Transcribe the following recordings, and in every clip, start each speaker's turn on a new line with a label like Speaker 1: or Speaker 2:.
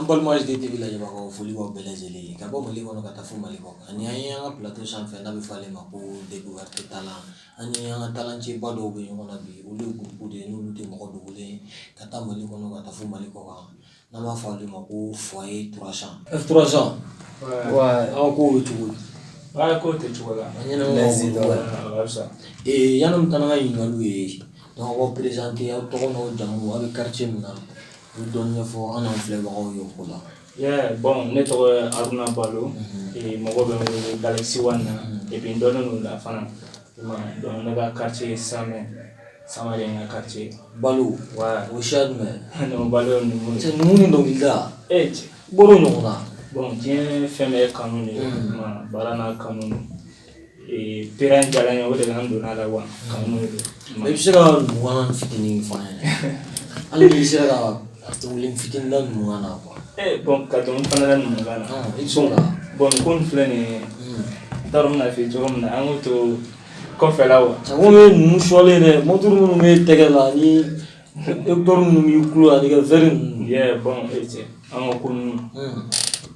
Speaker 1: balma de village ba ko foli wa belezeli ka bo mali kono ka tafu mali ko ani aya plateau sans fin na be fale ma ko découverte talent ani aya talent ci bado be ngona bi o le groupe de nous de mo do le ka ta mali kono ka tafu mali ko na ma fale ma ko foyer 300 F300 ouais ko tu
Speaker 2: ouais ko te tu wala
Speaker 1: ani na mo ça et yanam tananga ingalu e donc on présenter to no jamu avec quartier na donne fo en enflé ba
Speaker 2: yeah bon neto Aruna Balo et mo go be Galaxy One et puis donne nous la fana dans le quartier Samé na quartier
Speaker 1: Balo
Speaker 2: ouais
Speaker 1: au chad mais
Speaker 2: non Balo nous
Speaker 1: c'est nous donc là
Speaker 2: eh
Speaker 1: boro no na
Speaker 2: bon tiens fait kanuni ma barana kanuni et peran jalanya o de lando na la wa kanuni
Speaker 1: mais c'est là one fitting fine ali c'est là Astulin fitin dan mungana quoi.
Speaker 2: Bon kadon fana dan mungana.
Speaker 1: Isola.
Speaker 2: Bon kon flene. Darum na fi jorum na angoto ko felawa.
Speaker 1: Sago me nu shole ne motur nu me tegela ni doktor nu mi kulu ani ga verin.
Speaker 2: Yeah bon ete. Ango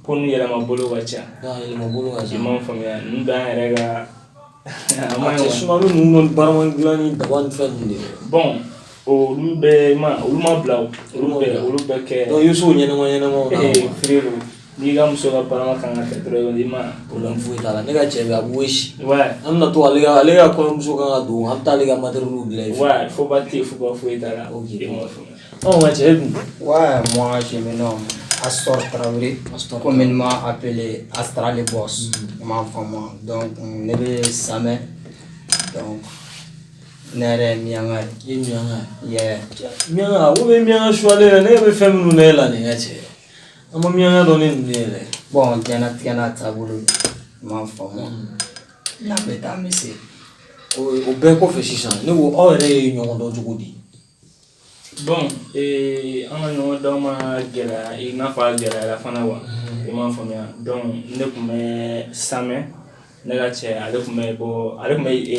Speaker 2: kun yela ma bolo wacha.
Speaker 1: Da yela ma bolo wacha.
Speaker 2: Imam famia nda rega.
Speaker 1: Ama suma nu non baraman glani dawan fende.
Speaker 2: Bon olu ma blau olu be ke
Speaker 1: no yusu nyene mo
Speaker 2: frère ni ga muso ga parama kan ka tro di ma
Speaker 1: problem fu itala ne ga chebe abu wish
Speaker 2: ouais
Speaker 1: amna to alega ko muso ga do amta alega matériel de life
Speaker 2: ouais faut ba fu itala
Speaker 1: OK on va chebe
Speaker 3: ouais moi je me nomme Astor Traoré communément appelé Astral Boss ma femme donc ne be Samé donc nere mianga yeah
Speaker 1: mianga wo be mianga shwale ne be feminu ne la ne yache ama mianga do ne ne
Speaker 3: bon jana tabulu ma famo na beta misi
Speaker 1: o be ko fe shishan ne wo o re nyon do jugudi
Speaker 2: bon ama no do ma gela na fa gela la fana wa ma famia donc ne kuma Samé ne ga che ale kuma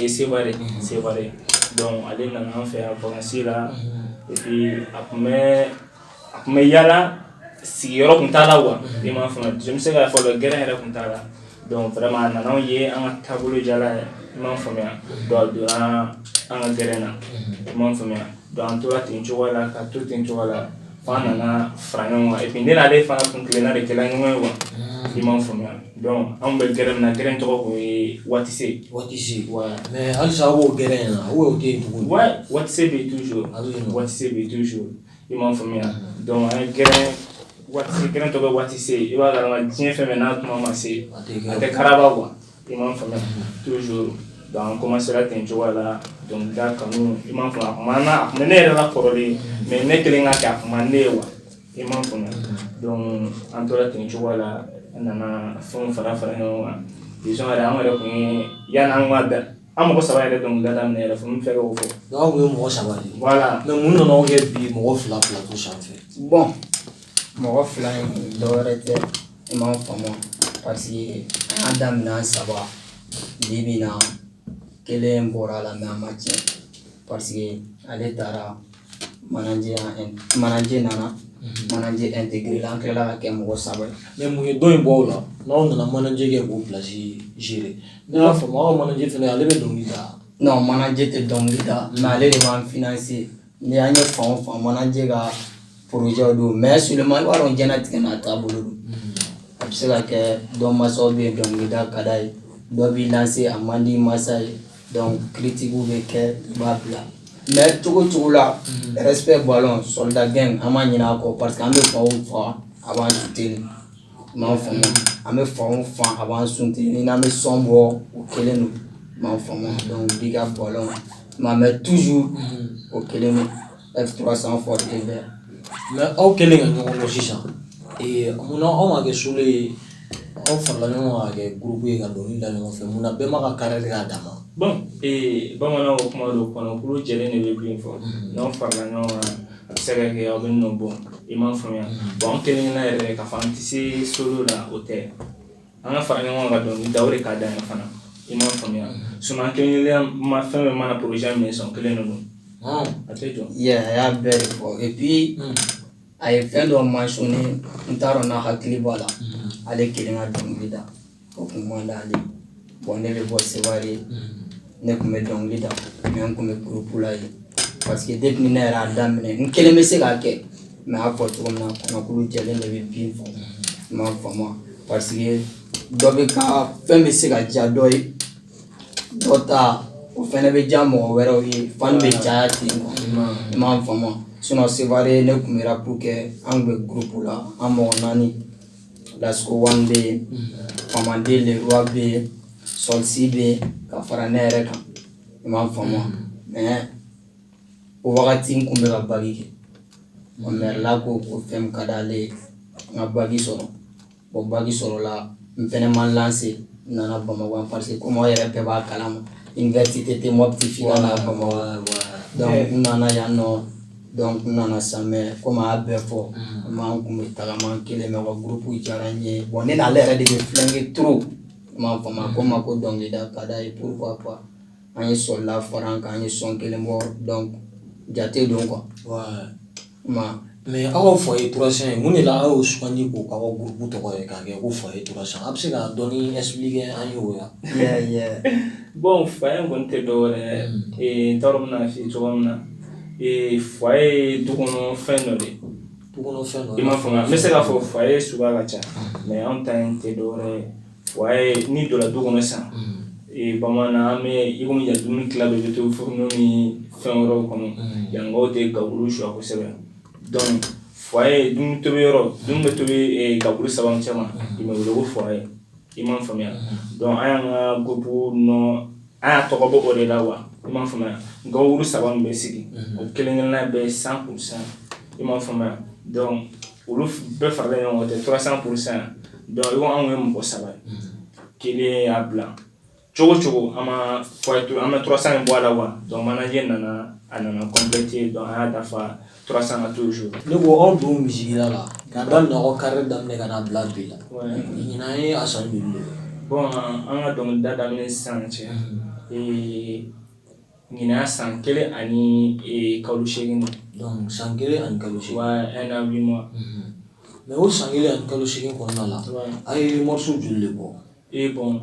Speaker 2: c'est vrai donc aller dans en faire avancer là et puis après yala si yoro kuntala wa et ma femme je me sais qu'il faut le guerre era kuntala donc vraiment na ye en tableau jala ma femme do en guerre na ma femme donc toi tu vois ka tout tu vois là fana na franyo et puis ndela de fana kunklena de kala ngwe wa imam fami donc on be guerre na guerre to ko watise
Speaker 1: ouais mais al sa wo guerre na wo te tout
Speaker 2: ouais watise be toujours imam fami donc un guerre to ko watise e ba la tien fami na to ma se ate karaba wa imam fami toujours donc commencer à t'enjoyer là donc là quand nous imam fami mana ne la korole mais ne kelenga ka mane wa imam fami donc en tout cas t'enjoyer là nana fon fara no disons ara amara ko yana ngwada amako sabaya donc data ne la fon fere ko
Speaker 1: donc mo sabaya
Speaker 2: voilà
Speaker 1: mais mun no ge bi mo fla plateau chanfer
Speaker 3: bon mo fla do rete imam famo parce que adam na saba bibina kelen bora la na match parce que ale tara manager nana manager intégré là entre là que mo saba
Speaker 1: mais mo do imbo la non na manager ge ko place gérer na fa mo manager fele ale be dongita
Speaker 3: non manager te dongita mais ale de va financer ni anya fond manager ga projet do mais seulement waron janat kana tabulu c'est là que dans ma sobe dongita kadai do bi lancer amandi masai donc critique ou que babla mais tout là respect ballon soldat gang amanyina ko parce que ambe fa avant tout ma femme ambe fa avant sunte ni na me sombo o kelenu ma femme donc big up ballon mais toujours au kelenu F300 fort vert
Speaker 1: mais au kelenu ngolo shisha et on a que sur les on fala no age groupe e ga do ni la no fe muna be maka carrière ga dama
Speaker 2: bon bamana o kuma do kono kulu jele ne be bin fo non fala no sega ke o bin no bon imam famia bon kelen na ere ka fantisi solo la hotel ana fara no ga do ni dawre ka da na fana imam famia suma kelen le ma femme mana projet mais son kelen no
Speaker 3: yeah ya be for et puis a ye fɛn dɔ mentionné n t'a dɔn n'a hakili b'a la ale kelen ka dɔnkili da o kun man d'ale bon ne bɛ bɔ Sevare ne kun bɛ dɔnkili da mais n kun bɛ groupe la yen parce que depuis ne yɛrɛ y'a daminɛ n kelen bɛ se k'a kɛ mais a y'a fɔ cogo min na kɔnɔkulu jɛlen de bɛ bin fɔ i m'a faamu parce que dɔ bɛ ka fɛn bɛ se ka diya dɔ ye dɔ ta o fɛnɛ bɛ diya mɔgɔ wɛrɛw ye fan bɛ caya ten quoi i m'a faamu sinon Sevare ne kun bɛ rap kɛ an kun bɛ groupe la an mɔgɔ 4 Lasco One bɛ yen Famande Leroy bɛ yen Solsi bɛ yen ka fara ne yɛrɛ kan i m'a faamu mais o wagati n kun bɛ ka bagi kɛ mais la ko ko fɛn min ka d'ale ye n ka bagi sɔrɔ bon bagi sɔrɔla n fɛnɛ ma lancer n nana Bamakɔ parce que comme aw yɛrɛ bɛɛ b'a kalama université tɛ Mopti f'i ka na Bamakɔ donc n nana yan nɔ donc n nana san mais comme a y'a bɛɛ fɔ n kun bɛ tagama n kelen mais o ka groupe diyara n ye bon ne n'ale yɛrɛ de bɛ flinguer trop i m'a faamu a ko n ma ko dɔnkilida ka d'a ye pourquoi pas an ye sɔlila fara an kan an ye son kelen bɔ donc jate don quoi
Speaker 1: mais aw foyer 300 ye mun de la aw y'o sugandi k'o k'aw ka groupe tɔgɔ ye k'a kɛ ko foyer 300 a bɛ se ka dɔɔni expliquer an ye o ya
Speaker 2: bon foyer kɔni tɛ dɔwɛrɛ n t'a dɔn n bɛna f'i ye cogo min na foyer ye du kɔnɔ fɛn dɔ de i m'a faamuya n bɛ se k'a fɔ foyer suguya ka ca mais anw ta in tɛ dɔwɛrɛ ye foyer n'i donna du kɔnɔ sisan bamanan na an bɛ i komi yan dumuni tila bɛɛ bɛ to fourneau ni fɛn wɛrɛw kɔnɔ yankaw tɛ gaburu suya kosɛbɛ donc foyer dumuni tobi yɔrɔ dumuni bɛ tobi gaburu 3 cɛ ma i bɛ wele ko foyer i m'a faamuya donc an y'an ka groupe nɔ an y'a tɔgɔ bɔ o de la wa i m'a faamuya gaburu 3 min bɛ sigi o kelen kelenna bɛɛ 100% i m'a faamuya donc olu bɛɛ faralen ɲɔgɔn kan o tɛ 300% donc i ko anw ye mɔgɔ 3 ye kelen y'a bila cogo cogo an ma foyer an bɛ 300 in bɔ a la wa donc manager nana a nana compléter donc an y'a dafa 300 na toujours
Speaker 1: ne ko aw don misigila la k'a daminɛ aw carrière daminɛ ka n'a bila bi la ɲinan ye a san joli ye
Speaker 2: bon an ka dɔnkilida daminɛ sisan cɛ ɲinan y'a san 1 ani kalo 8
Speaker 1: donc san 1 ani kalo 8
Speaker 2: ouais 1 an 8 mois
Speaker 1: mais o san 1 ani kalo 8 kɔnɔna la a ye morceau joli de bɔ
Speaker 2: bon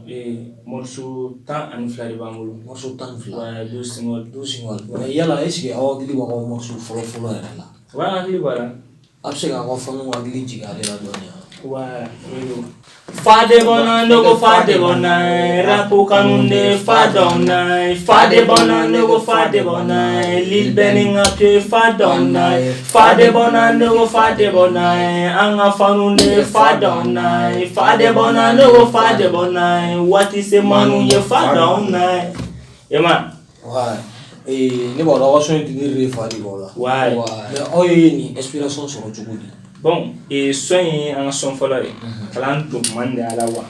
Speaker 2: morceau 12 de b'an bolo
Speaker 1: morceau 12
Speaker 2: ouais 12 singles
Speaker 1: mais yala est ce que aw hakili b'aw morceau fɔlɔ yɛrɛ la
Speaker 2: ouais hakili b'a la
Speaker 1: a bɛ se k'aw ka faniw hakili jigin ale la dɔɔni
Speaker 2: ouais Fade bona nogo fade bona rapu kanunde fadona fade bona nogo fade bona lil beninga ke fadona fade bona nogo fade bona anga fanunde fadona fade bona nogo fade bona wati se manu ye fadona ema
Speaker 1: ne b'a dɔn aw ka son tigi refari b'aw la mais aw ye nin inspiration sɔrɔ cogo di
Speaker 2: bon son ye an ka son fɔlɔ ye kalan tun man di ala wa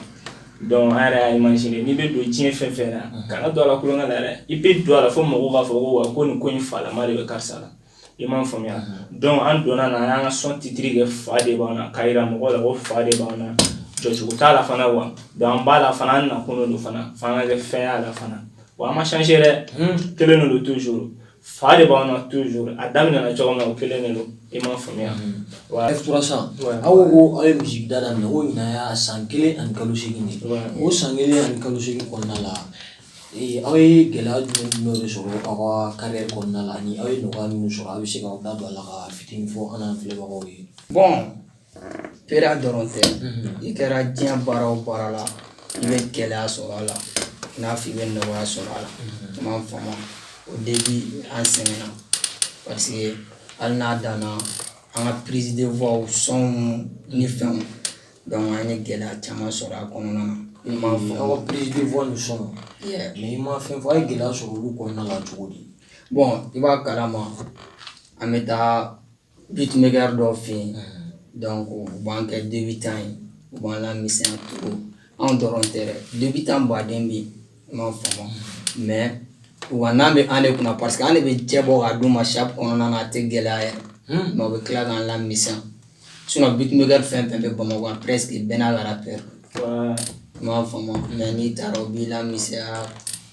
Speaker 2: donc an yɛrɛ y'a imaginer n'i bɛ don diɲɛ fɛn fɛn na kana don a la kulonkɛ la dɛ i bɛ don a la fo mɔgɔw k'a fɔ ko wa ko nin ko in falama de bɛ karisa la i m'a faamuya donc an donna na an y'an ka son titre kɛ fa de b'an na k'a yira mɔgɔw la ko fa de b'an na jɔcogo t'a la fana wa donc an b'a la fana an nakun don fana f'an ka kɛ fɛn y'a la fana wa an ma changer dɛ kelen de don toujours fa de b'an na toujours a daminɛna cogo min na o kelen de don i m'a faamuya
Speaker 1: F300 aw ko aw ye musique da daminɛ ko ɲinan y'a san 1 ani kalo 8 de o san 1 ani kalo 8 kɔnɔna la aw ye gɛlɛya jumɛn de sɔrɔ aw ka carrière kɔnɔna la ani aw ye nɔgɔya minnu sɔrɔ aw bɛ se k'aw da don a la ka fitinin fɔ an n'an filɛbagaw ye
Speaker 3: bon teriya dɔrɔn tɛ i kɛra diɲɛ baara o baara la i bɛ gɛlɛya sɔrɔ a la i n'a fɔ i bɛ nɔgɔya sɔrɔ a la i m'a faamu au début an sɛgɛnna parce que hali n'a danna an ka prise de voix son ni fɛnw donc an ye gɛlɛya caman sɔrɔ a kɔnɔna na i m'a faamu
Speaker 1: aw ka prise de voix ni son mais i ma fɛn fɔ a ye gɛlɛya sɔrɔ olu kɔnɔna la cogo di
Speaker 3: bon i b'a kalama an bɛ taa beatmaker dɔ fɛ yen donc u b'an kɛ débutant ye u b'an lamisɛnya trop anw dɔrɔn tɛ dɛ débutant baden bɛ yen i m'a faamu mais wa n'an bɛ an de kunna parce que an de bɛ cɛ bɔ k'a d'u ma chaque kɔnɔna na a tɛ gɛlɛya yɛrɛ mais u bɛ tila k'an lamisɛnya sinon beatmaker fɛn fɛn bɛ Bamakɔ presque bɛɛ n'a ka rappeur i m'a faamu mais n'i taara u b'i lamisɛnya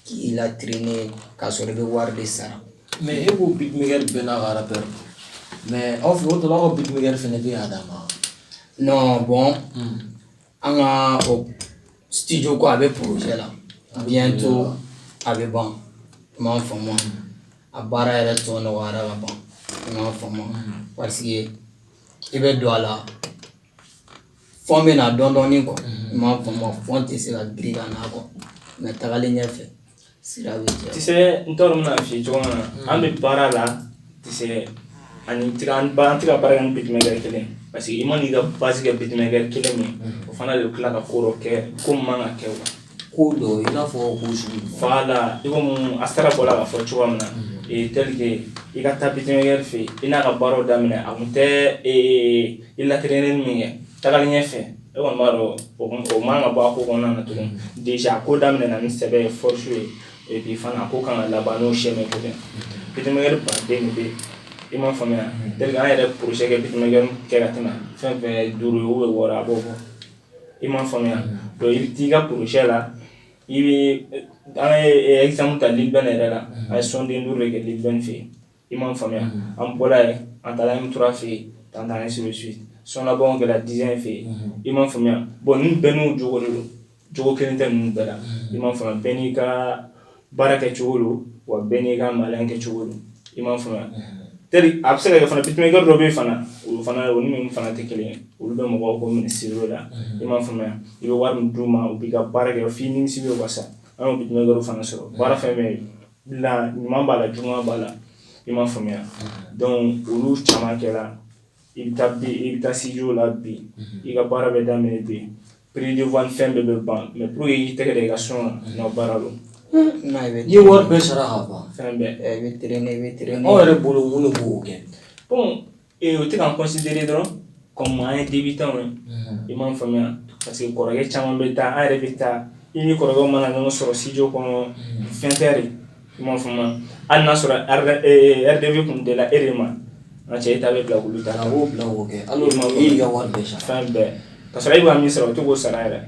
Speaker 3: k'i latraîner k'a sɔrɔ i bɛ wari de sara
Speaker 1: mais e ko beatmaker bɛɛ n'a ka rappeur mais aw fɛ o tɔ la aw ka beatmaker fɛnɛ bɛ yan d'a ma.
Speaker 3: Non bon an ka o studio ko a bɛ projet la bientôt a bɛ ban i m'a faamu a baara yɛrɛ tɔ nɔgɔyara ka ban i m'a faamu parce que i bɛ don a la fɔn bɛ na dɔɔnin quoi i m'a faamu fɔn tɛ se ka girin ka na quoi mais tagalen ɲɛfɛ sira bɛ diya.
Speaker 2: Tu sais n tɔgɔ mina f'i cogo min na an bɛ baara la tu sais ani tɛ ka baara kɛ ni beatmaker kelen parce que i mana i ka base kɛ beatmaker kelen min o fana de bɛ tila ka ko dɔ kɛ ko min man ka kɛ quoi.
Speaker 1: Ko dɔ i n'a fɔ ko sugu.
Speaker 2: Voilà i komi Asara bɔra ka fɔ cogo min na tel que i ka taa beatmaker fɛ yen i n'a ka baaraw daminɛ a kun tɛ i latrɛnni min kɛ tagalen ɲɛfɛ e kɔni b'a dɔn o man ka bɔ a ko kɔnɔna na tugun déjà a ko daminɛna ni sɛbɛ ye force ye et puis fana a ko kan ka laban n'o sɛbɛn ko tɛ beatmaker baden de bɛ yen i m'a faamuya tel que an yɛrɛ projet kɛ beatmaker kɛ ka tɛmɛ fɛn fɛn 5 ye ou 6 a b'o bɔ i m'a faamuya donc i bɛ t'i ka projet la i bɛ an ye exemple ta Lil Ben yɛrɛ la a ye sonden 5 de kɛ Lil Ben fɛ yen i m'a faamuya an bɔra yen an taara M3 fɛ yen tan ainsi de suite son labanw kɛra Dizain fɛ yen i m'a faamuya bon ninnu bɛɛ n'u jogo de don jogo kelen tɛ ninnu bɛɛ la i m'a faamuya bɛɛ n'i ka baara kɛcogo don wa bɛɛ n'i ka maliyɛn kɛcogo don i m'a faamuya teri a bɛ se ka kɛ fana beatmaker dɔ bɛ yen fana olu ni minnu fana tɛ kelen ye olu bɛ mɔgɔw ko minisiri la i m'a faamuya i bɛ wari min d'u ma u b'i ka baara kɛ f'i nimisi bɛ wasa an y'o beatmaker fana sɔrɔ baara fɛn fɛn bila ɲuman b'a la juguman b'a la i m'a faamuya donc olu caman kɛra i bɛ taa studio la bi i ka baara bɛ daminɛ bi prix de vente fɛn bɛɛ bɛ ban mais pour que i tɛgɛ da i ka son na baara don.
Speaker 1: N'i ye wari bɛɛ sara ka ban
Speaker 2: fɛn bɛɛ
Speaker 3: i bɛ traîner
Speaker 1: aw yɛrɛ bolo mun de b'o kɛ.
Speaker 2: bon o tɛ k'an considérer dɔrɔn comme an ye débutant ye i m'a faamuya parce que kɔrɔkɛ caman bɛ taa an yɛrɛ bɛ taa i ni kɔrɔkɛw mana ɲɔgɔn sɔrɔ studio kɔnɔ fɛn tɛ de i m'a faamuya hali n'a sɔrɔ RDV kun dela e de ma n cɛ e ta bɛ bila k'olu ta
Speaker 1: a b'o bila k'o kɛ alors e y'i ka wari bɛɛ sara
Speaker 2: fɛn bɛɛ ka sɔrɔ e bɛ ka min sara o tɛ k'o sara yɛrɛ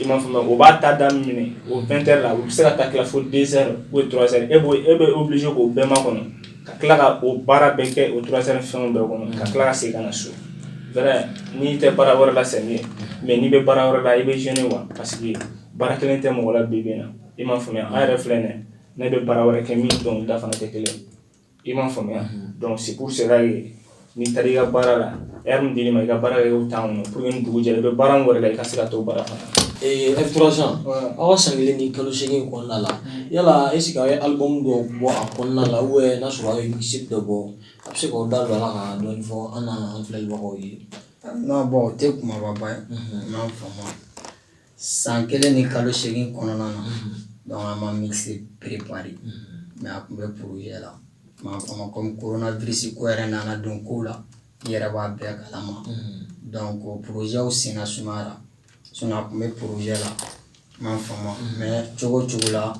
Speaker 2: i m'a faamuya o b'a ta daminɛ o 20h la u bɛ se ka taa tila fo 2h ou 3h e bɛ obligé k'o bɛɛ makɔnɔ ka tila ka o baara bɛɛ kɛ o 3h fɛnw bɛɛ kɔnɔ ka tila ka segin ka na so vrai n'i tɛ baara wɛrɛ la sɛnɛ mais n'i bɛ baara wɛrɛ la i bɛ gêner wa parce que baara kelen tɛ mɔgɔ la bi bi in na i m'a faamuya an yɛrɛ filɛ nin ye ne bɛ baara wɛrɛ kɛ min dɔnkilida fana tɛ kelen i m'a faamuya donc c'est pour cela que n'i taara i ka baara la heure min dir'i ma i ka baara kɛ o temps kɔnɔ pour que ni dugu jɛra i bɛ baara min wɛrɛ la i ka se ka t'o baara fana.
Speaker 1: F300 aw ka san kelen ni kalo 8 kɔnɔna la yala est-ce que aw ye album dɔ bɔ a kɔnɔna la ou bien n'a sɔrɔ aw ye mixtape dɔ bɔ a bɛ se k'aw da don a la ka dɔɔni fɔ an n'an filɛbagaw ye.
Speaker 3: non bon o tɛ kumaba ye i m'a faamu san kelen ni kalo 8 kɔnɔna na donc an ma mixtape préparé mais a tun bɛ projet la i m'a faamu comme coronavirus ko yɛrɛ nana don ko la i yɛrɛ b'a bɛɛ kalama donc o projet senna sumayara sinon a tun bɛ projet la i m'a faamu mais cogo o cogo la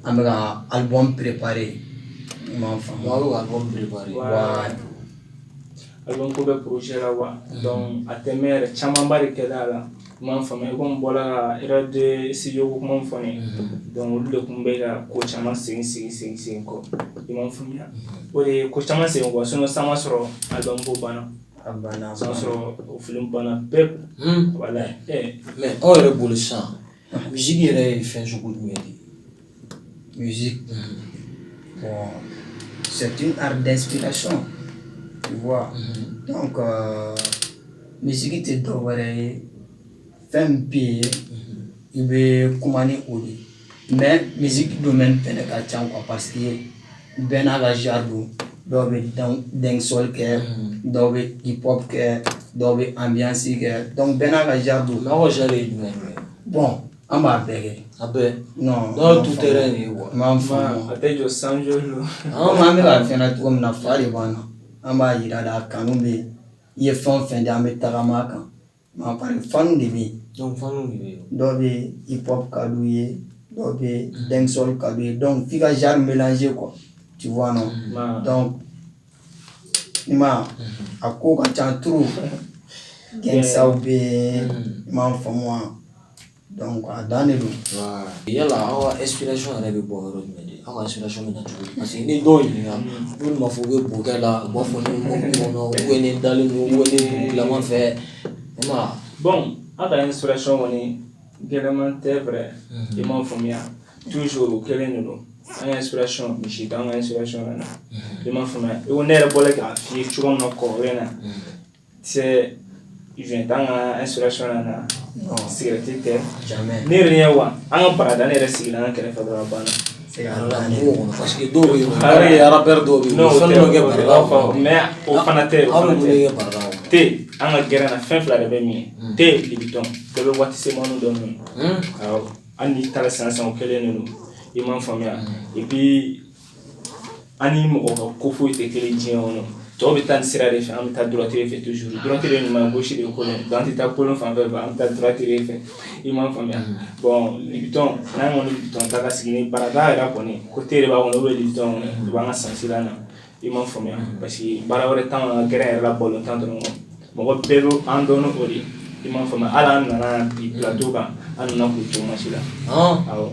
Speaker 3: an bɛ ka album préparé i m'a faamu.
Speaker 1: aw bɛ ka album préparé.
Speaker 2: album ko bɛ projet la wa donc a tɛmɛ yɛrɛ camanba de kɛra a la i m'a faamuya i komi bɔra ka erreur de studio ko kuma fɔ ne donc olu de tun bɛ ka ko caman segin kɔ i m'a faamuya o de ye ko caman segin kɔ sinon san ma sɔrɔ album ko banna
Speaker 3: a banna
Speaker 2: san sɔrɔ o film banna pepu voilà
Speaker 1: mais aw yɛrɛ bolo sisan musique yɛrɛ ye fɛn sugu jumɛn de ye.
Speaker 3: musique bon c'est une art d'inspiration tu vois donc musique tɛ dɔ wɛrɛ ye fɛn bɛ yen i bɛ kuma ni o de mais musique domaine fɛnɛ ka ca quoi parce que bɛɛ n'a ka genre don dɔw bɛ dancehall kɛ dɔw bɛ hip hop kɛ dɔw bɛ ambiance kɛ donc bɛɛ n'a ka genre don.
Speaker 1: mais aw ka genre ye jumɛn ye.
Speaker 3: bon an b'a bɛɛ kɛ.
Speaker 1: a bɛɛ.
Speaker 3: non
Speaker 1: tout terrain de ye quoi.
Speaker 2: a tɛ jɔ sanjo lo.
Speaker 3: an bɛ ka fɛn na cogo min na fa de b'an na an b'a yira la kanu bɛ yen i ye fɛn o fɛn di an bɛ tagama a kan mais pari fanu de bɛ yen.
Speaker 1: donc fanu de bɛ yen.
Speaker 3: dɔw bɛ hip hop ka d'u ye dɔw bɛ dancehall ka d'u ye donc f'i ka genre mélanger quoi tu vois non donc i ma a ko ka ca trop gangstaw bɛ yen i m'a faamu wa donc a dan de don.
Speaker 1: yala aw ka inspiration yɛrɛ bɛ bɔ yɔrɔ jumɛn de. aw ka inspiration bɛ na cogo di parce que ni dɔw ɲininka n'olu ma fɔ u bɛ bokɛ la u b'a fɔ ni mɔbili kɔnɔ ni dalen don ni bugulama fɛ i ma
Speaker 2: bon aw ka inspiration kɔni gɛlɛman tɛ vrai i m'a faamuya toujours o kelen de don an ka inspiration misi t'an ka inspiration na i m'a faamuya i ko ne yɛrɛ bɔra k'a f'i ye cogo min na kɔrɔlen na c'est joint t'an ka inspiration na cigarette tɛ ne yɛrɛ ɲɛ wa an ka barada ne yɛrɛ sigira an kɛrɛfɛ dɔrɔn a banna
Speaker 1: parce que dɔw bɛ yen rappeur dɔw bɛ yen fɛn dɔ kɛ barada
Speaker 2: mais o fana tɛ
Speaker 1: aw bɛ mun de kɛ barada
Speaker 2: te an ka gɛrɛn na fɛn fila de bɛ min ye te libiton bɛɛ bɛ waati semanu dɔn ninnu awɔ hali n'i taara sisan o kelen de don i m'a faamuya et puis an ni mɔgɔ ka ko foyi tɛ kelen diɲɛ kɔnɔ tɔw bɛ taa nin sira de fɛ an bɛ taa droite de fɛ toujours droite de ɲuman gauche de kolon donc an tɛ taa kolon fan fɛ an bɛ taa droite de fɛ i m'a faamuya bon libiton n'an kɔni libiton ta ka sigi ni barada yɛrɛ kɔni côté de b'a kɔnɔ ou bien libiton kɔni u b'an ka san sira na i m'a faamuya parce que baara wɛrɛ t'an ka gɛrɛn yɛrɛ la bɔlɔn tan dɔrɔn mɔgɔ bɛɛ bɛ an dɔn o de i m'a faamuya hali an nana bi plateau kan an nana k'u to match la awɔ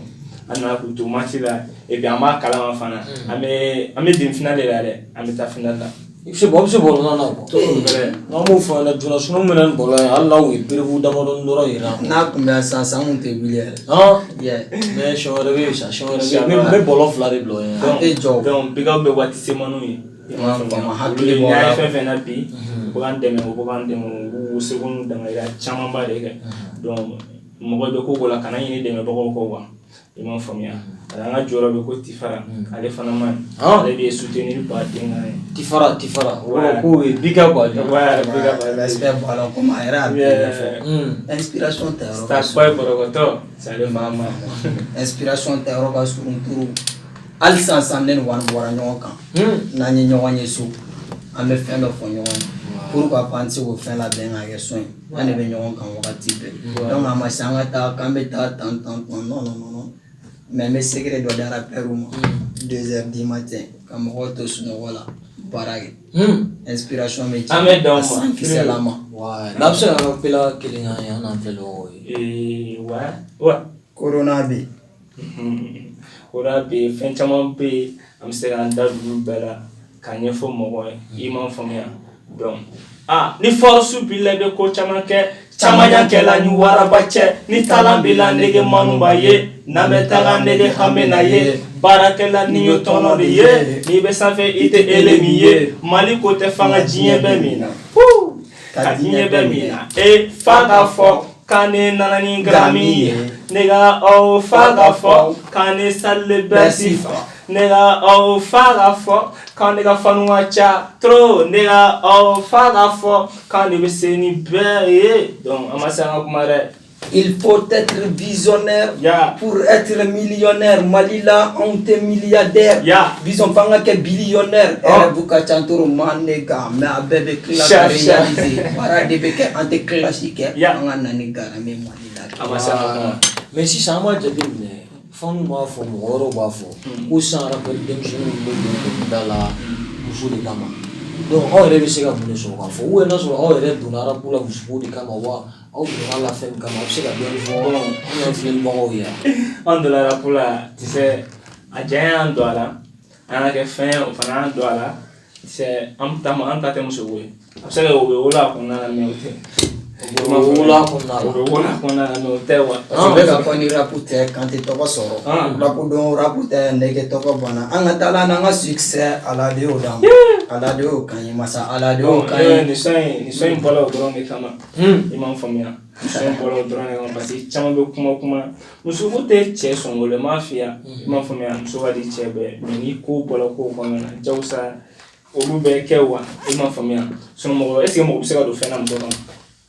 Speaker 2: an nana k'u to match la et puis an b'a kalama fana an bɛ den finale de la dɛ an bɛ taa finale la
Speaker 1: i bɛ se bɔlɔn na n'an b'o fɔ ɲɛna joona sinon minɛ ni bɔlɔn ye hali n'aw ye perewu damadɔni dɔrɔn yira
Speaker 3: n'a kun bɛ san kun tɛ wuli yɛrɛ
Speaker 1: mais siɲɛ wɛrɛ bɛ yen sa siɲɛ wɛrɛ bɛ yen n bɛ bɔlɔn fila de bila o ɲɛ
Speaker 3: an tɛ jɔ
Speaker 2: donc big up bɛ waati semanu ye i m'a faamuya
Speaker 3: hakili
Speaker 2: olu
Speaker 3: bɔ
Speaker 2: n'a ye fɛn fɛn na bi u b'an dɛmɛ u b'u seconde damayira camanba de kɛ donc mɔgɔ bɛ ko la kana ɲini dɛmɛbagaw kɔ wa i m'a faamuya an ka jɔyɔrɔ bɛ ko Tifara ale fana man ale de ye soutenir baden kan ye
Speaker 1: Tifara ko ye big up quoi
Speaker 3: respect bala comme a yɛrɛ a bɛɛ fɛ inspiration ta yɔrɔ
Speaker 2: star boy bɔrɔkɔtɔ c'est ale mama
Speaker 3: inspiration ta yɔrɔ ka surun turu hali sisan ne ni wani bɔra ɲɔgɔn kan n'an ye ɲɔgɔn ye so an bɛ fɛn dɔ fɔ ɲɔgɔn ye pourquoi pas an tɛ se k'o fɛn labɛn ka kɛ so ye an de bɛ ɲɔgɔn kan wagati bɛɛ donc a ma se an ka taa k'an bɛ taa tan non mais n bɛ secret dɔ di rappeur ma 2h du matin ka mɔgɔw to sunɔgɔ la baara kɛ inspiration bɛ ci
Speaker 2: an bɛ d'aw
Speaker 3: a san kisɛla ma
Speaker 1: n'a bɛ se ka rappela kelen kan ye an n'an filɛ lɔgɔ ye
Speaker 2: wa
Speaker 3: corona bɛ
Speaker 2: corona bɛ yen fɛn caman bɛ yen an bɛ se k'an da dugu bɛɛ la k'a ɲɛfɔ mɔgɔw ye i m'a faamuya donc ni force b'i la i bɛ ko caman kɛ caman y'a kɛla ni waraba cɛ ni talan b'i la nege manu b'a ye n'an bɛ taga nege hami na ye baarakɛla ni y'o tɔnɔ de ye n'i bɛ sanfɛ i tɛ ele min ye mali ko tɛ fanga diɲɛ bɛɛ min na ka diɲɛ bɛɛ min na fa k'a fɔ k'an ne nana ni garami ye ne ka aw fa k'a fɔ k'an ne sale bɛɛ si fa ne ka aw fa k'a fɔ k'an ne ka fanu ka ca trop ne ka aw fa k'a fɔ k'an ne bɛ se ni bɛɛ ye donc an ma se an ka kuma dɛ.
Speaker 3: Il faut être visionnaire pour être millionnaire. Malila, on est milliardaire. Bison fanga ke billionnaire. Buka chantoro manega, mais abebe classe réalisé. Para debeke ante classique. Anga nani garame malila.
Speaker 1: Mais si ça m'a déjà dit, femme m'a fait moro bafo. Ou ça rappelle des gens qui dans la muso de kama. Donc aw yɛrɛ bɛ se ka mun de sɔrɔ k'a fɔ ou n'a sɔrɔ aw yɛrɛ donna arabu la muso de kama wa aw donna la fɛn kama aw bɛ se ka dɔɔni fɔ an filɛbagaw ye
Speaker 2: an donna arabu la tu sais a diya y'an don a la an ka kɛ fɛn o fana y'an don a la tu sais an ta tɛ muso ko ye a bɛ se ka o bɛ wolo a kɔnɔna la mais o tɛ.
Speaker 1: O bɛ wolo a kɔnɔna la
Speaker 2: mais o tɛ wa.
Speaker 3: Parce que ka fɔ ni rapu tɛ kan tɛ tɔgɔ sɔrɔ rapu don rapu tɛ nege tɔgɔ banna an ka taa la n'an ka succès ala de y'o d'an ma ala de y'o kan ye masa ala de y'o kan ye.
Speaker 2: nin sɔn in bɔra o dɔrɔn de kama i m'a faamuya nin sɔn in bɔra o dɔrɔn de kama parce que caman bɛ kuma muso ko tɛ cɛ sɔn o la n m'a f'i ye i m'a faamuya muso ka di cɛ bɛɛ mais ni ko bɔra ko kɔnɔna na jagosa olu bɛ kɛ wa i m'a faamuya sinon mɔgɔ est ce que mɔgɔ bɛ se ka don fɛn na muso kɔnɔ.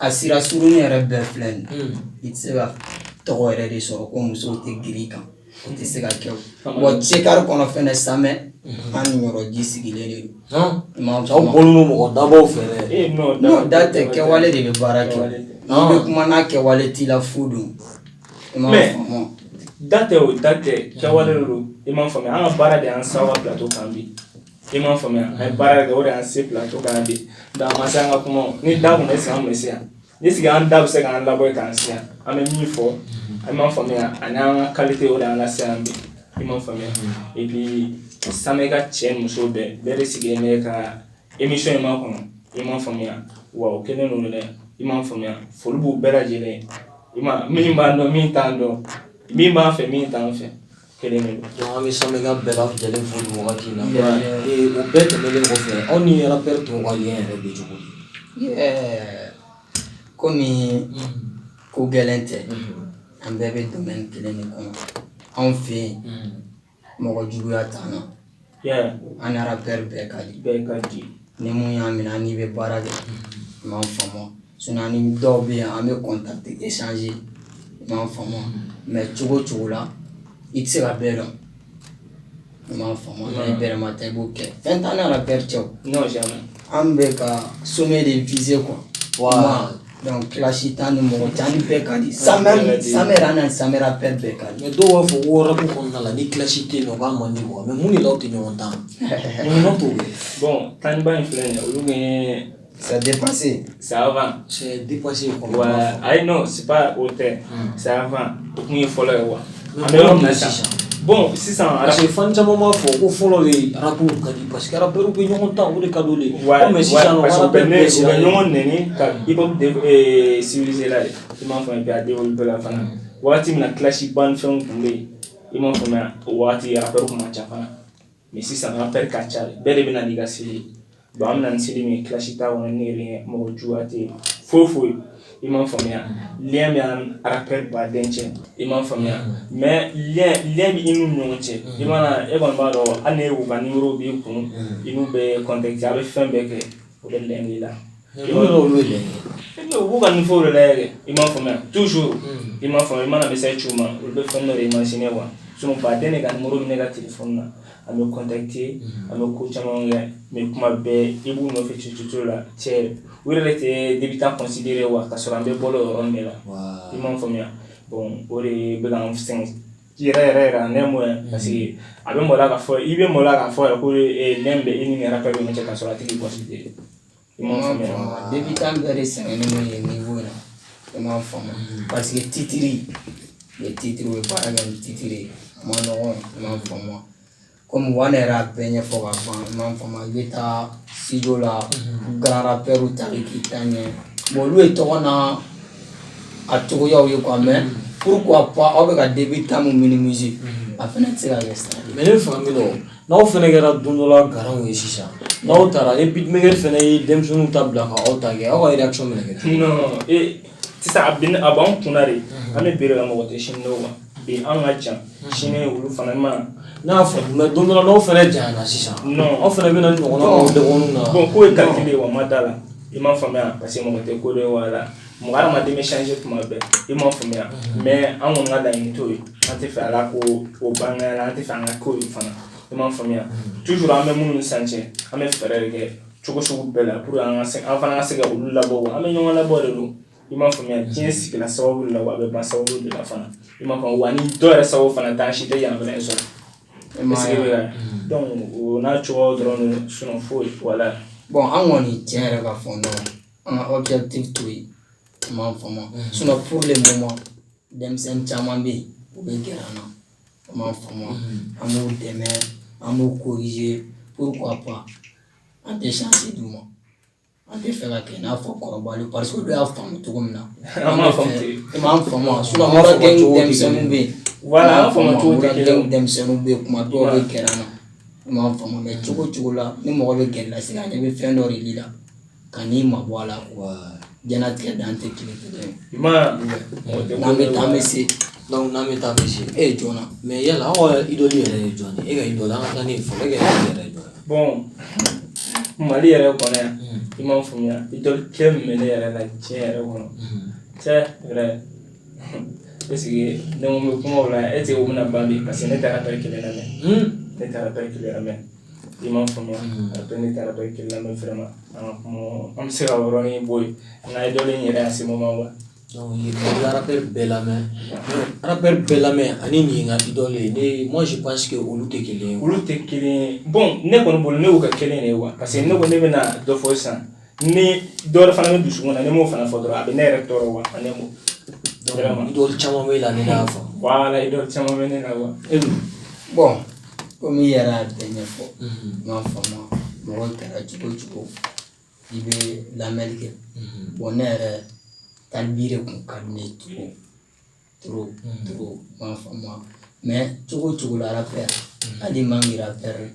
Speaker 3: A sira surunni yɛrɛ bɛɛ filɛ nin i tɛ se ka tɔgɔ yɛrɛ de sɔrɔ ko musow tɛ girin kan o tɛ se ka kɛ o bon cɛkari kɔnɔ fɛnɛ samɛ an ni yɔrɔji sigilen de don
Speaker 1: aw bɔlen don mɔgɔ dabaw fɛ dɛ
Speaker 3: non da tɛ kɛwale de bɛ baara kɛ n'i bɛ kuma n'a kɛwale t'i la fu don i m'a faamu
Speaker 2: da tɛ o da tɛ kɛwale de don i m'a faamuya an ka baara de y'an sawa plateau kan bi i m'a faamuya an ye baara kɛ o de y'an se plateau kan bi donc a ma se an ka kuma ni da kun est-ce que an bɛ se yan ni sigi an da bɛ se k'an labɔ k'an se yan an bɛ min fɔ an m'a faamuya ani an ka qualité o de y'an lase yan bi i m'a faamuya et puis Samɛ ka cɛ muso bɛɛ de sigilen bɛ ka émission in makɔnɔ i m'a faamuya wa o kelen don dɛ i m'a faamuya foli b'u bɛɛ lajɛlen i ma min b'a dɔn min t'an dɔn min b'a fɛ min t'an fɛ kelen de don.
Speaker 1: Donc an bɛ Samɛ ka bɛɛ lajɛlen fo nin wagati in na o bɛɛ tɛmɛnen kɔfɛ aw ni rappeur tɔw ka lien yɛrɛ bɛ cogo di?
Speaker 3: Komi ko gɛlɛn tɛ an bɛɛ bɛ domaine kelen de kɔnɔ anw fɛ yen mɔgɔ juguya t'an na an ni rappeur bɛɛ ka di ni mun y'a minɛ an n'i bɛ baara kɛ i m'a faamu sinon ani dɔw bɛ yen an bɛ contact échanger i m'a faamu mais cogo o cogo la i tɛ se ka bɛɛ dɔn i m'a faamu ni bɛrɛ ma taa i b'o kɛ fɛn t'an ni rappeur cɛ o an bɛ ka sommet de viser quoi. Donc classe tan ni mɔgɔ caman bɛɛ ka di Samɛ yɛrɛ n'a Samɛ rappeur bɛɛ ka di.
Speaker 1: Mais dɔw b'a fɔ ko rap kɔnɔna la ni classe tɛ yen nɔ k'a man di quoi mais mun de la aw tɛ ɲɔgɔn tan? Ɲɔgɔn t'o kɛ.
Speaker 2: Bon taniba in filɛ nin ye olu bɛ
Speaker 3: c'est dépassé.
Speaker 2: C'est avant.
Speaker 1: C'est dépassé quoi.
Speaker 2: Ouais, ayi non c'est pas au terme. C'est avant. O kun ye fɔlɔ ye wa.
Speaker 1: Mais mun yɔrɔ min na sisan?
Speaker 2: Bon sisan
Speaker 1: parce que fan caman b'a fɔ ko fɔlɔ de rap ka di parce que rappeur bɛ ɲɔgɔn tan o de ka d'olu ye.
Speaker 2: Mais sisan nɔ rappeur bɛ ɲɔgɔn nɛni ka hip hop civiliser la de i m'a faamuya puis a développer la fana waati min na clash ban fɛnw tun bɛ yen i m'a faamuya o waati rappeur kun man ca fana mais sisan rappeur ka ca bɛɛ de bɛ na n'i ka seli ye bon an bɛ na ni seli min ye clash t'a kɔnɔ ni yɛrɛ mɔgɔ juguya tɛ yen foyi i m'a faamuya lien bɛ an rappeur baden cɛ i m'a faamuya mais lien bɛ i n'u ni ɲɔgɔn cɛ i mana e kɔni b'a dɔn hali n'e y'u ka numéro b'i kun i n'u bɛ contacter a bɛ fɛn bɛɛ kɛ o bɛ lien b'i la. U b'u ka niveau de lajɛ kɛ i m'a faamuya toujours i m'a faamuya i mana message ci u ma olu bɛ fɛn dɔ de imaginer quoi sinon baden de ka numéro bɛ ne ka téléphone na an bɛ contacter an bɛ ko caman kɛ mais kuma bɛɛ i b'u nɔfɛ tutu la cɛ u yɛrɛ de tɛ débutant considéré wa ka sɔrɔ an bɛ bɔlɔ o yɔrɔ de la i m'a faamuya bon o de bɛ k'an sɛgɛn yɛrɛ en un mot parce que a bɛ mɔgɔ la k'a fɔ i bɛ mɔgɔ la k'a fɔ yɛrɛ ko lien bɛ i ni rappeur bɛ ɲɔgɔn cɛ ka sɔrɔ a tɛ k'i considéré.
Speaker 3: Débutant bɛɛ de sɛgɛnnen bɛ yen niveau in na i m'a faamu parce que titre o ye baara kɛ ni titre ye a ma nɔgɔn i m'a faamu comme wa ne yɛrɛ y'a bɛɛ ɲɛfɔ ka ban i m'a faamu i bɛ taa studio la grand rappeur ta k'i ta ɲɛ bon olu ye tɔgɔ n'a a cogoyaw ye quoi mais pourquoi pas aw bɛ ka débutant mun minimiser a fana tɛ se ka kɛ sira ye.
Speaker 1: Mais ne faamu na o n'aw fana kɛra don dɔ la garanw ye sisan n'aw taara e beatmaker fana ye denmisɛnninw ta bila ka aw ta kɛ aw ka réaction minɛ kɛ.
Speaker 2: Non sisan a b'an kunna de an bɛ bere la mɔgɔ tɛ sini n'o ma bi an ka jan sini olu fana ma
Speaker 1: n'a y'a faamu mais don dɔ la n'aw fana janyana sisan aw fana bɛ na ɲɔgɔn na aw dɔgɔninw na.
Speaker 2: Bon ko ye calcul ye wa ma da la i m'a faamuya parce que mɔgɔ tɛ ko dɔ ye wa la mɔgɔ hadamaden bɛ changer tuma bɛɛ i m'a faamuya mais an kɔni ka laɲini t'o ye an tɛ fɛ ala ko o bangaya la an tɛ fɛ an ka k'o ye fana i m'a faamuya toujours an bɛ minnu sancɛ an bɛ fɛɛrɛ de kɛ cogo sugu bɛɛ la pour an fana ka se ka olu labɔ an bɛ ɲɔgɔn labɔ de don i m'a faamuya diɲɛ sigila sababu de la wa a bɛ ban sababu de la fana i m'a faamuya wa ni dɔ yɛrɛ sababu fana t'an si tɛ yanfɛla in sɔrɔ est-ce que bɛ ka donc o n'a cogoyaw dɔrɔn de sinon foyi voilà.
Speaker 3: Bon an kɔni tiɲɛ yɛrɛ ka fɔ non an ka objectif to ye i m'a faamu sinon pour le moment denmisɛnnin caman bɛ yen u bɛ gɛrɛ an na i m'a faamu an b'u dɛmɛ an b'u corriger pourquoi pas an tɛ chance d'u ma an tɛ fɛ ka kɛ i n'a fɔ kɔrɔbalen parce que olu y'a faamu cogo min na
Speaker 2: an m'a faamu ten
Speaker 3: i m'a faamu sinon an ka denmisɛnninw bɛ yen
Speaker 2: voilà an faamu cogo tɛ kelen ye
Speaker 3: denmisɛnninw bɛ yen kuma dɔw bɛ gɛrɛ an na i m'a faamu mais cogo cogo la ni mɔgɔ bɛ gɛrɛ la sisan ne bɛ fɛn dɔ de yir'i la ka n'i mabɔ a la diɲɛlatigɛ dan tɛ kelen kelen
Speaker 2: i ma
Speaker 3: n'an bɛ taa an bɛ se
Speaker 1: donc n'an bɛ taa bɛ se
Speaker 3: e ye jɔn na
Speaker 1: mais yala aw ka idole yɛrɛ ye jɔn ye e ka idole an ka taa ne ye fɔlɔ e ka idole yɛrɛ ye jɔn ye.
Speaker 2: Bon Mali yɛrɛ kɔnɔ yan i m'a faamuya idole kelen min bɛ ne yɛrɛ la diɲɛ yɛrɛ kɔnɔ cɛ yɛrɛ est-ce que ne ko n bɛ kuma o la est-ce que o bɛna ban bi parce que ne tɛ rappeur kelen lamɛn ne tɛ rappeur kelen lamɛn i m'a faamuya rappeur ne tɛ rappeur kelen lamɛn vraiment an ka kuma an bɛ se ka o yɔrɔnin bɔ yen n ka idole in yɛrɛ à ce moment quoi.
Speaker 1: Donc il y a rappeur bɛɛ lamɛn rappeur bɛɛ lamɛn ani nin ye n ka idole ye ne moi je pense que olu tɛ kelen ye.
Speaker 2: Olu tɛ kelen ye bon ne kɔni bolo ne y'o kɛ kelen de ye wa parce que ne ko ne bɛna dɔ fɔ sisan ni dɔ wɛrɛ fana bɛ dusukun na ne m'o fana fɔ dɔrɔn a bɛ ne yɛrɛ tɔɔrɔ wa ne m'o.
Speaker 1: Donc idole caman bɛ la ne y'a fɔ.
Speaker 2: Voilà idole caman bɛ ne la wa.
Speaker 3: Bon, comme hier à la dernière fois, l'enfant, mon caractère, il veut l'Amérique. Bon, t'as le biré qu'on calme trop, l'enfant, mais tu la rappelles. Ali mangi rappelle.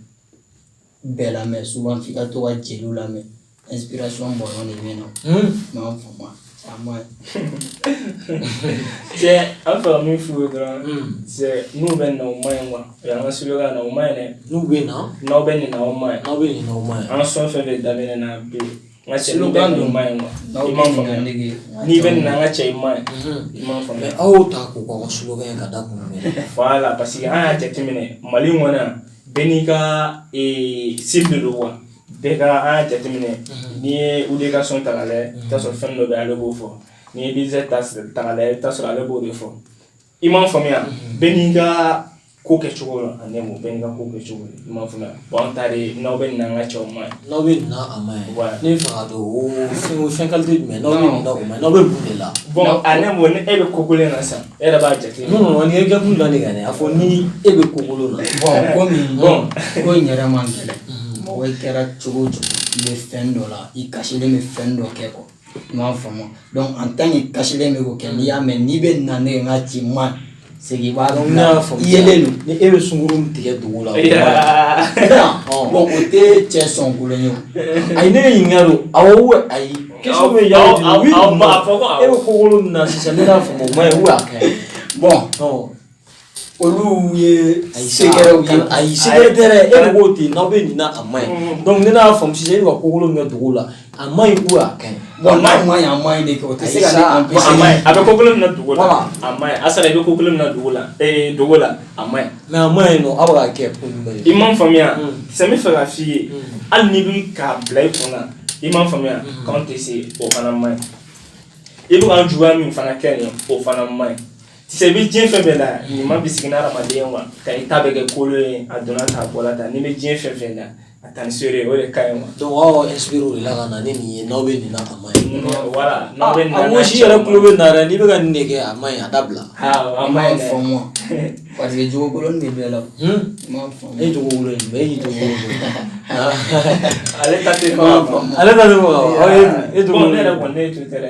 Speaker 3: Belle mais souvent, il y a toi, Djelou la mais inspiration, bon, on est bien, l'enfant, moi.
Speaker 2: C'est un peu mieux fou, c'est nous ben au moins, et on a su le gars au moins,
Speaker 1: nous ben non,
Speaker 2: non ben au moins, en son fait d'aller na bi. Nga c'est le gars au moins, ni ben na nga moins,
Speaker 1: mais au ta ko slogan kada ko
Speaker 2: voilà parce que a jateminɛ Mali ŋɔna benika cible do wa bɛɛ ka a jateminɛ ni ye éducation ta ka lajɛ i t'a sɔrɔ fɛn dɔ bɛ ale b'o fɔ ni ye business ta ka lajɛ i t'a sɔrɔ ale b'o de fɔ i m'a faamuya bɛɛ n'i ka ko kɛcogo la ani bɛɛ n'i ka ko kɛcogo i m'a faamuya bon an ta de n'aw bɛ nin an ka cɛw ma
Speaker 1: n'aw bɛ nin a ma ye ne faga don o fɛn qualité jumɛn n'aw bɛ nin da o ma n'aw bɛ mun de la
Speaker 2: bon ani bon ni e bɛ kokolon na sisan e yɛrɛ b'a jate
Speaker 1: non ni e kɛ kun da ne kan dɛ a fɔ ni e bɛ kokolon na
Speaker 3: bon ko in yɛrɛ man gɛlɛn mɔgɔ i kɛra cogo o cogo i bɛ fɛn dɔ la i kasilen bɛ fɛn dɔ kɛ kɔ i m'a faamu donc en tant que kasilen bɛ k'o kɛ n'i y'a mɛn n'i bɛ na ne n ka ci man segi b'a dɔn
Speaker 1: ne y'a faamu
Speaker 3: i yelen don
Speaker 1: ni e bɛ sunkurun tigɛ dugu la
Speaker 3: bon o tɛ cɛ sɔn kolon ye o
Speaker 1: ayi ne ye ɲininka don awɔ ayi question bɛ yala de oui e bɛ kokolon na sisan ne y'a faamu o ma ye ou a ka ɲi
Speaker 3: bon olu ye sekɛrɛw ye
Speaker 1: ayi sekɛrɛ tɛ dɛ e de b'o ten n'aw bɛ nin na a ma ɲi donc ne y'a faamu sisan e bɛ ka kokolon kɛ dugu la a ma ɲi ou a ka ɲi
Speaker 3: bon n'a ma ɲi a ma ɲi de kɛ o tɛ se ka ne empêcher
Speaker 2: a ma ɲi a bɛ kokolon na dugu la a ma ɲi a sara i bɛ kokolon na dugu la dugu la a ma ɲi
Speaker 1: mais a ma ɲi nɔ aw bɛ ka kɛ kun jumɛn
Speaker 2: i m'a faamuya c'est n bɛ fɛ ka f'i ye hali n'i bɛ k'a bila i kun na i m'a faamuya k'anw tɛ se o fana ma ɲi i bɛ ka juguya min fana kɛ nin o fana ma ɲi sisan i bɛ diɲɛ fɛn bɛɛ la ɲuman bɛ sigi n'adamadenya wa ka i ta bɛ kɛ kolon ye a donna ta a bɔra ta n'i bɛ diɲɛ fɛn fɛn na a taa ni seere o de ka ɲi wa.
Speaker 1: donc aw inspiré o de la ka na ni nin ye n'aw bɛ nin na a ma ɲi.
Speaker 2: voilà n'aw bɛ nin na
Speaker 1: a ko si yɛrɛ tulo bɛ na dɛ n'i bɛ ka nin de kɛ a ma ɲi a dabila.
Speaker 3: a ma ɲi faamu parce que jogo kolon de bɛ la. ma faamu
Speaker 1: e jogo kolon in mais e y'i jogo kolon
Speaker 2: ale ta tɛ faamu
Speaker 1: ale ta tɛ faamu aw e jogo
Speaker 2: bon ne yɛrɛ kɔni ne tu tɛ dɛ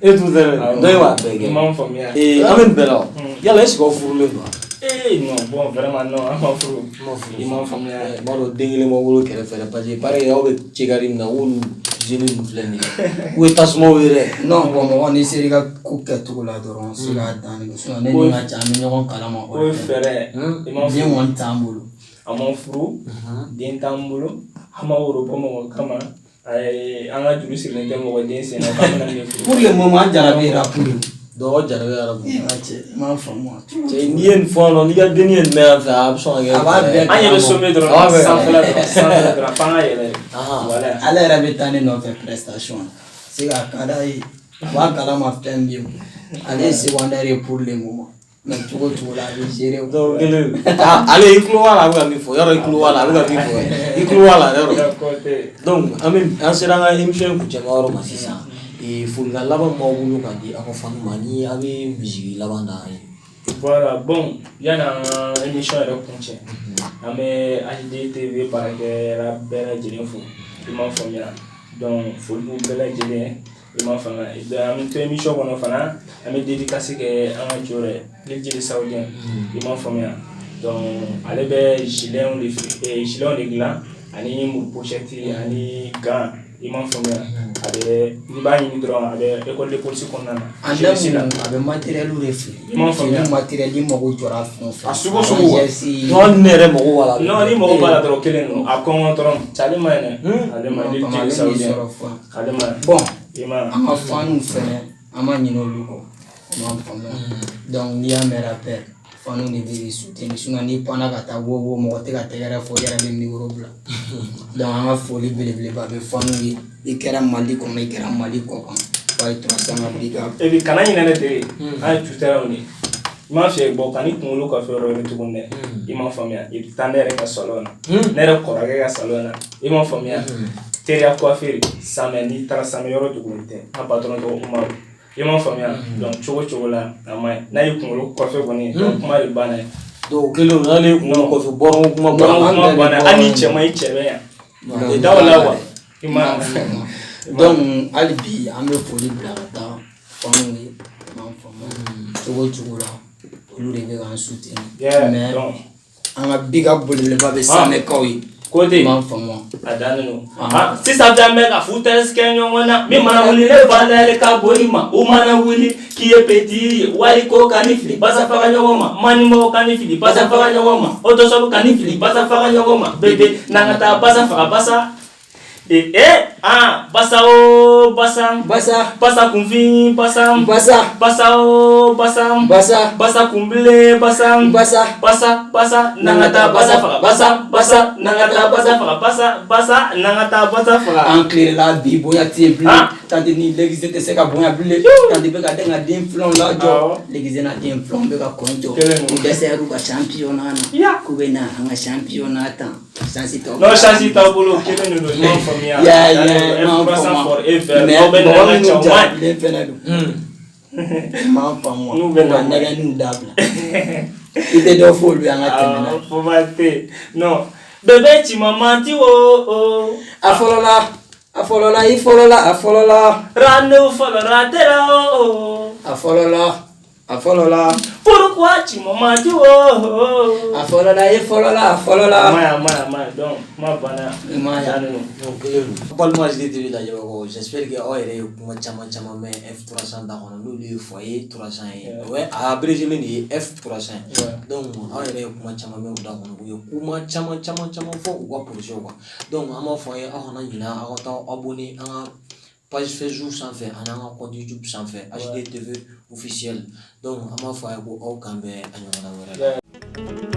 Speaker 1: e tu tɛ dɛ dɔ e b'a bɛɛ kɛ.
Speaker 2: i m'a faamuya.
Speaker 1: an bɛ nin bɛɛ la o yala est-ce que aw furulen don wa.
Speaker 2: non bon vraiment non an ma furu i m'a faamuya.
Speaker 1: m'a dɔn den kelen b'aw bolo kɛrɛfɛ dɛ parce que pareil aw bɛ cɛkari min na olu jeunes ninnu filɛ nin ye u ye tasumaw ye dɛ.
Speaker 3: non bon mɔgɔ n'i sera i ka ko kɛcogo la dɔrɔn se k'a dan de sinon ne ni n ka ca an bɛ ɲɔgɔn kalama o
Speaker 2: ye fɛɛrɛ i m'a
Speaker 3: den kɔni t'an bolo.
Speaker 2: a ma furu den t'an bolo an ma woro bɔ mɔgɔ kama an ka juru sirilen tɛ mɔgɔ den sen na k'an bɛna min furu.
Speaker 3: pour le moment an jarabi rappeur
Speaker 1: dɔgɔ jarabi arabu.
Speaker 3: m'a faamu.
Speaker 1: cɛ n'i ye nin fɔ yan nɔ n'i ka denni ye nin mɛn yan fɛ a bɛ sɔn ka kɛ.
Speaker 3: a b'a bɛɛ
Speaker 2: an ɲɛ bɛ sommet dɔrɔn sanfɛla dɔrɔn f'an ka yɛlɛ. voilà
Speaker 3: ale yɛrɛ bɛ taa ne nɔfɛ prestation na se ka ka d'a ye a b'a kalama fɛn min ye ale ye secondaire ye pour le moment mais cogo o cogo la a bɛ gérer o.
Speaker 1: donc kelen ale i tulo b'a la a bɛ ka min fɔ yɔrɔ i tulo b'a la a bɛ ka min fɔ i tulo b'a la yɔrɔ donc an sera an ka émission kuncɛma yɔrɔ ma sisan. folikan laban m'aw bolo ka di aw ka fanu ma ni aw bɛ misiri laban da ye.
Speaker 2: voilà bon yanni an ka émission yɛrɛ kuncɛ an bɛ HD TV baarakɛla bɛɛ lajɛlen fo i m'a faamuya donc foli b'u bɛɛ lajɛlen i m'a faamuya an bɛ to émission kɔnɔ fana an bɛ dédicace kɛ an ka jɔ yɛrɛ ne jeli saoudien i m'a faamuya donc ale bɛ gilet de dilan ani muru pochette ani gants i m'a faamuya a bɛ n'i b'a ɲini dɔrɔn a bɛ école de police kɔnɔna na.
Speaker 3: an da mun a bɛ matériel de feere.
Speaker 2: i m'a faamuya
Speaker 3: matériel ni mago jɔra fɛn o fɛn.
Speaker 2: a sugu sugu wa
Speaker 1: non ne yɛrɛ mago b'a la.
Speaker 2: non ni mago b'a la dɔrɔn kelen don a kɔngɔ dɔrɔn ale ma ɲi dɛ ale ma ɲi ni jeli saoudien ale ma ɲi.
Speaker 3: bon
Speaker 2: i ma
Speaker 3: an ka faniw fɛnɛ an ma ɲinɛ olu kɔ i m'a faamuya donc n'i y'a mɛn rappeur faniw de bɛ soutenir sinon n'i panna ka taa wo mɔgɔ tɛ ka tɛgɛrɛ fɔ i yɛrɛ bɛ numéro bila donc an ka foli belebeleba bɛ faniw ye i kɛra Mali kɔnɔ i kɛra Mali kɔ kan wa i tora sanga big up.
Speaker 2: et puis kana ɲinɛ ne de an ye tutɛrɛw de i m'a fiyɛ bɔ ka ni kunkolo kɔfɛ yɔrɔ wɛrɛ tuguni dɛ i m'a faamuya i bɛ taa ne yɛrɛ ka salon na ne yɛrɛ kɔrɔkɛ ka salon na i m'a faamuya teriya coiffure samɛ n'i taara samɛ yɔrɔ tuguni tɛ an patron tɔgɔ Umaru i m'a faamuya donc cogo cogo la a ma ɲi n'a y'i kunkolo kɔfɛ kɔni donc kuma de banna ye
Speaker 1: Donc kelen n'ale kuma kɔfɛ bɔrɔn kuma
Speaker 2: kuma banna hali ni cɛ ma i cɛ bɛ yan o daw la wa i ma
Speaker 3: donc hali bi an bɛ foli bila ka taa fanw ye m'an faamu cogo o cogo la olu de bɛ k'an soutenir mais an ka big up belebeleba bɛ Samɛkaw ye
Speaker 2: côté
Speaker 3: m'an faamu
Speaker 2: a dannen don sisan bɛɛ bɛ ka foutaise kɛ ɲɔgɔn na min mana wuli ne valeur ka bon i ma o mana wuli k'i ye petit ye wariko ka ni fili basa faga ɲɔgɔn ma manimɔgɔ ka ni fili basa faga ɲɔgɔn ma autosɔbu ka ni fili basa faga ɲɔgɔn ma bebe n'an ka taa basa faga basa basa o basa
Speaker 3: basa
Speaker 2: basa kunfin basa
Speaker 3: basa
Speaker 2: basa o basa
Speaker 3: basa
Speaker 2: basa kunbile basa
Speaker 3: basa
Speaker 2: basa basa n'an ka taa basa faga basa basa n'an ka taa basa faga basa basa n'an ka taa basa faga
Speaker 3: an tilela bi bonya tɛ yen bilen tanti ni l'église tɛ se ka bonya bilen tanti bɛ ka den ka den filanw lajɔ l'église na den filanw bɛ ka kɔn jɔ u dɛsɛra u ka championnat na k'u bɛ na an ka championnat tan chance t'aw bolo
Speaker 2: non chance t'aw bolo kelen de don i m'a faamuya
Speaker 3: m'an faamu n'u bɛ na nɛgɛnniw dabila i tɛ dɔ fɔ olu ye an ka tɛmɛ na
Speaker 2: fɔba tɛ non bébé Chimamandi o
Speaker 3: a fɔlɔla i fɔlɔla a fɔlɔla
Speaker 2: rendez-vous fɔlɔ ratera o
Speaker 3: a fɔlɔla
Speaker 2: pourquoi Chimamandi o
Speaker 3: a fɔlɔla i fɔlɔla a fɔlɔla
Speaker 2: ma donc ma bana
Speaker 3: ma ya
Speaker 1: balima TV lajɛbagaw j'espère que aw yɛrɛ ye kuma caman mɛn F300 da kɔnɔ n'olu ye foyer 300 ye ouais a abrégé de ye F300 donc aw yɛrɛ ye kuma caman mɛn u da kɔnɔ u ye kuma caman fɔ u ka projet kan donc an b'a fɔ ye aw kana ɲinɛ aw ka taa abonné an ka page Facebook sanfɛ ani an ka compte YouTube sanfɛ HDTV officiel donc an b'a fɔ a ye ko aw kan bɛn a ɲɔgɔnna wɛrɛ la